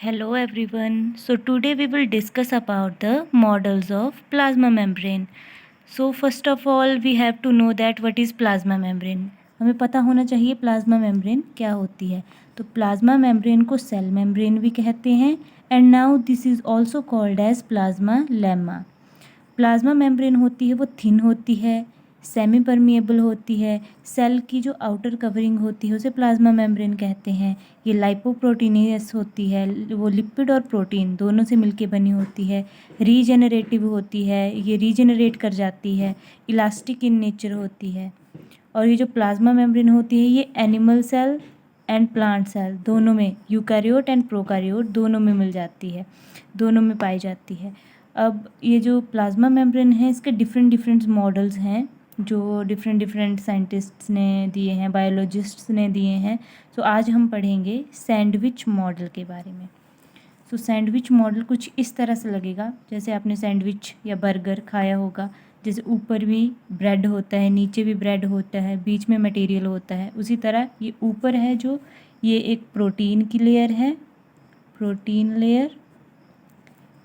Hello everyone. So today we will discuss about the models of plasma membrane. So first of all we have to know that what is plasma membrane. हमें पता होना चाहिए plasma membrane क्या होती है. तो plasma membrane को cell membrane भी कहते हैं and now this is also called as plasmalemma. Plasma membrane होती है वो थिन होती है, सेमी परमिएबल होती है. सेल की जो आउटर कवरिंग होती है उसे प्लाज्मा मेम्ब्रेन कहते हैं. ये लाइपोप्रोटीनियस होती है, वो लिपिड और प्रोटीन दोनों से मिलके बनी होती है. रीजेनरेटिव होती है, ये रीजेनरेट कर जाती है. इलास्टिक इन नेचर होती है. और ये जो प्लाज्मा मेम्ब्रेन होती है ये animal cell and plant cell दोनों में, यूकैरियोट एंड प्रोकैरियोट दोनों में मिल जाती है, दोनों में पाई जाती है. अब ये जो प्लाज्मा मेम्ब्रेन है इसके डिफरेंट मॉडल्स हैं जो डिफरेंट साइंटिस्ट्स ने दिए हैं, बायोलॉजिस्ट्स ने दिए हैं. सो आज हम पढ़ेंगे सैंडविच मॉडल के बारे में. सो सैंडविच मॉडल कुछ इस तरह से लगेगा जैसे आपने सैंडविच या बर्गर खाया होगा. जैसे ऊपर भी ब्रेड होता है, नीचे भी ब्रेड होता है, बीच में मटेरियल होता है. उसी तरह ये ऊपर है जो ये एक प्रोटीन की लेयर है, प्रोटीन लेयर.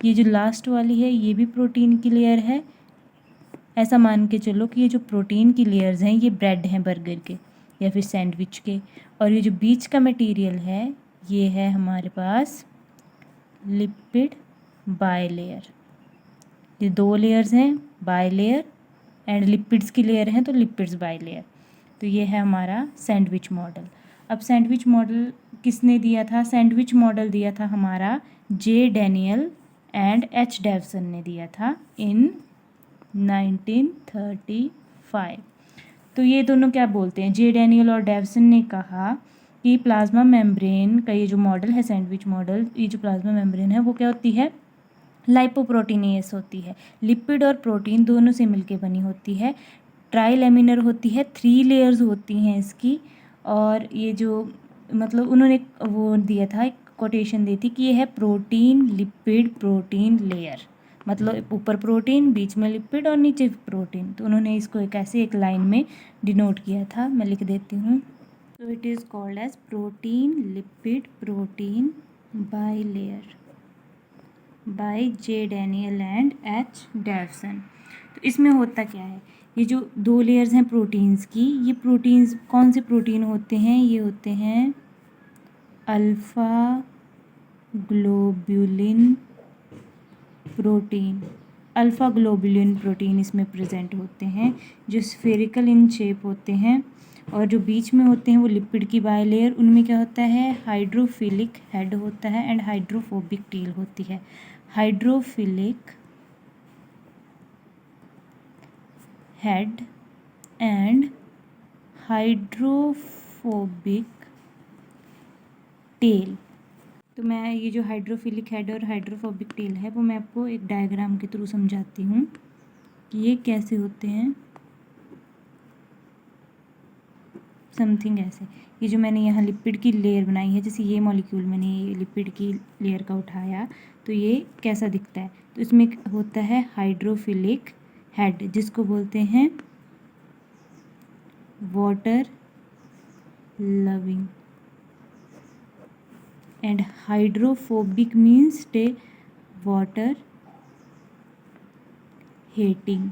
ये जो लास्ट वाली है ये भी प्रोटीन की लेयर है. ऐसा मान के चलो कि ये जो प्रोटीन की लेयर्स हैं ये ब्रेड हैं बर्गर के या फिर सैंडविच के. और ये जो बीच का मटेरियल है ये है हमारे पास लिपिड बाय लेयर. ये दो लेयर्स हैं, बाय लेयर एंड लिपिड्स की लेयर है तो लिपिड्स बाय लेयर. तो ये है हमारा सैंडविच मॉडल. अब सैंडविच मॉडल किसने दिया था? सैंडविच मॉडल दिया था हमारा जे डैनियल एंड एच डेवसन ने दिया था इन 1935. तो ये दोनों क्या बोलते हैं, जे डैनियल और डेवसन ने कहा कि प्लाज्मा मेम्ब्रेन का ये जो मॉडल है सैंडविच मॉडल, ये जो प्लाज्मा मेम्ब्रेन है वो क्या होती है, लाइपोप्रोटीनियस होती है. लिपिड और प्रोटीन दोनों से मिलके बनी होती है. ट्राइलेमिनर होती है, 3 लेयर्स होती हैं इसकी. और ये जो मतलब उन्होंने वो दिया था, एक कोटेशन दी थी कि ये है प्रोटीन लिपिड प्रोटीन लेयर. मतलब ऊपर प्रोटीन, बीच में लिपिड और नीचे प्रोटीन. तो उन्होंने इसको एक ऐसे एक लाइन में डिनोट किया था, मैं लिख देती हूँ. तो it is called as protein lipid protein bilayer by J Daniel and H Davson. तो इसमें होता क्या है, ये जो दो लेयर्स हैं प्रोटीन्स की, ये प्रोटीन्स कौन से प्रोटीन होते हैं, ये होते हैं alpha globulin protein. Alpha globulin protein इसमें प्रेजेंट होते हैं जो स्फेरिकल इन शेप होते हैं. और जो बीच में होते हैं वो लिपिड की बाय लेयर, उनमें क्या होता है, हाइड्रोफिलिक हेड होता है एंड हाइड्रोफोबिक टेल होती है. Hydrophilic head and hydrophobic tell. तो मैं ये जो हाइड्रोफिलिक हेड और हाइड्रोफोबिक टेल है वो मैं आपको एक डायग्राम के थ्रू समझाती हूँ कि ये कैसे होते हैं. समथिंग ऐसे, ये जो मैंने यहाँ लिपिड की लेयर बनाई है, जैसे ये मॉलिक्यूल मैंने ये लिपिड की लेयर का उठाया तो ये कैसा दिखता है. तो इसमें होता है हाइड्रोफिलिक हेड जिसको बोलते हैं water loving and hydrophobic means stay water hating.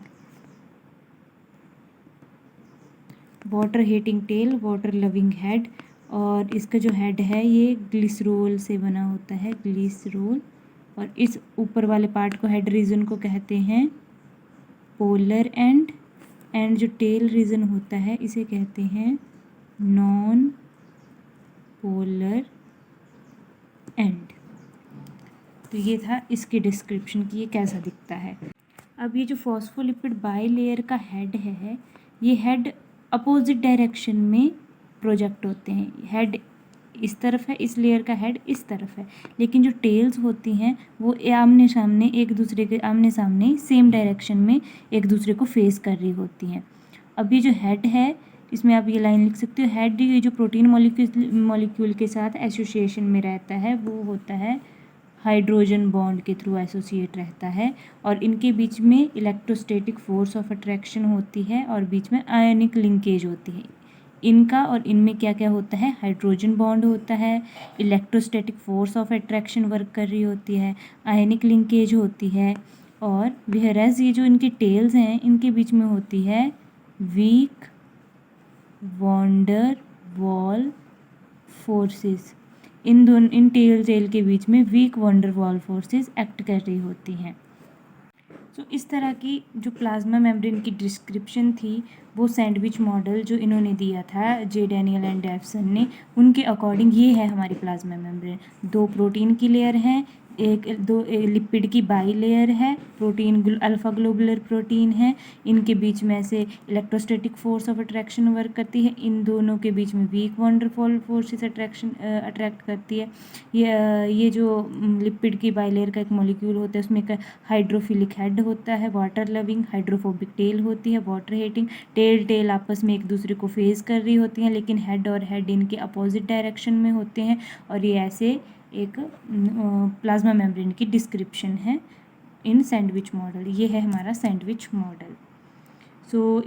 Water hating tail, water loving head. और इसका जो हेड है ये ग्लिसरोल से बना होता है, ग्लिसरोल. और इस ऊपर वाले पार्ट को, हेड रीजन को कहते हैं पोलर एंड. एंड जो टेल रीजन होता है इसे कहते हैं नॉन पोलर एंड. तो ये था इसकी डिस्क्रिप्शन कि ये कैसा दिखता है. अब ये जो फॉस्फोलिपिड बाई लेयर का हेड है, ये हेड अपोजिट डायरेक्शन में प्रोजेक्ट होते हैं. हेड इस तरफ है, इस लेयर का हेड इस तरफ है, लेकिन जो टेल्स होती हैं वो आमने सामने, एक दूसरे के आमने सामने सेम डायरेक्शन में एक दूसरे को फेस कर रही होती हैं. अब ये जो हेड है इसमें आप ये लाइन लिख सकते हो, हेड ये जो प्रोटीन मॉलिक्यूल के साथ एसोसिएशन में रहता है वो होता है हाइड्रोजन बॉन्ड के थ्रू एसोसिएट रहता है. और इनके बीच में इलेक्ट्रोस्टैटिक फोर्स ऑफ अट्रैक्शन होती है और बीच में आयनिक लिंकेज होती है. इनका और इनमें क्या क्या होता है, हाइड्रोजन बॉन्ड होता है, electrostatic force of attraction work कर रही होती है, आयनिक लिंकेज होती है, और व्हेयरएज ये जो इनकी टेल्स हैं इनके बीच में होती है वीक वॉन्डर वॉल फोर्सेस। इन टेल के बीच में weak van der Waals forces act कर रही होती हैं। इस तरह की जो प्लाज्मा मेम्ब्रेन की डिस्क्रिप्शन थी वो सैंडविच मॉडल जो इन्होंने दिया था जे डैनियल एंड डेफसन ने, उनके अकॉर्डिंग ये है हमारी प्लाज्मा मेम्ब्रेन। 2 प्रोटीन की लेयर हैं, दो लिपिड की बाई लेयर है, प्रोटीन अल्फा ग्लोबुलर प्रोटीन है, इनके बीच में से electrostatic force of attraction work करती है, इन दोनों के बीच में वीक वंडरफॉल फोर्सेस अट्रैक्ट करती है। ये जो लिपिड की बाई लेयर का एक मॉलिक्यूल होता है उसमें एक हाइड्रोफिलिक हेड होता है, वाटर लविंग, हाइड्रोफोबिक टेल होती है, वाटर हेटिंग। टेल आपस में एक दूसरे को फेस कर रही होती हैं, लेकिन हेड और हेड इनके अपोजिट डायरेक्शन में होते हैं, और ये ऐसे एक प्लाज्मा मेम्ब्रेन की डिस्क्रिप्शन है इन सैंडविच मॉडल। ये है हमारा सैंडविच मॉडल।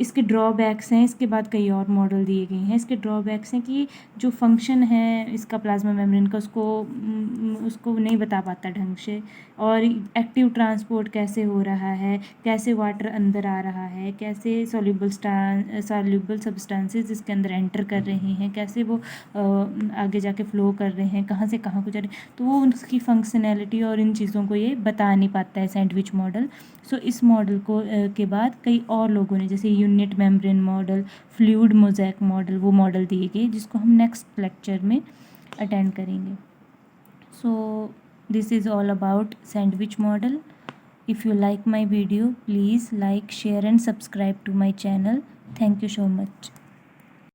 इसके ड्रॉबैक्स हैं, इसके बाद कई और मॉडल दिए गए हैं। इसके ड्रॉबैक्स हैं कि जो फंक्शन है इसका प्लाज्मा मेम्ब्रेन का उसको नहीं बता पाता ढंग से, और एक्टिव ट्रांसपोर्ट कैसे हो रहा है, कैसे वाटर अंदर आ रहा है, कैसे सॉल्यूबल सब्सटेंसेस इसके अंदर एंटर कर रहे हैं, कैसे वो आगे जाके फ्लो कर रहे हैं, कहाँ से कहाँ को जा रहे हैं, तो वो उसकी फंक्शनैलिटी और इन चीज़ों को ये बता नहीं पाता है सैंडविच मॉडल। इस मॉडल को के बाद कई और लोगों ने, जैसे unit membrane model, fluid mosaic model, वो मॉडल दिए गए जिसको हम नेक्स्ट लेक्चर में अटेंड करेंगे। This is all about sandwich model. If you like my video, please like, share and subscribe to my channel. Thank you so much.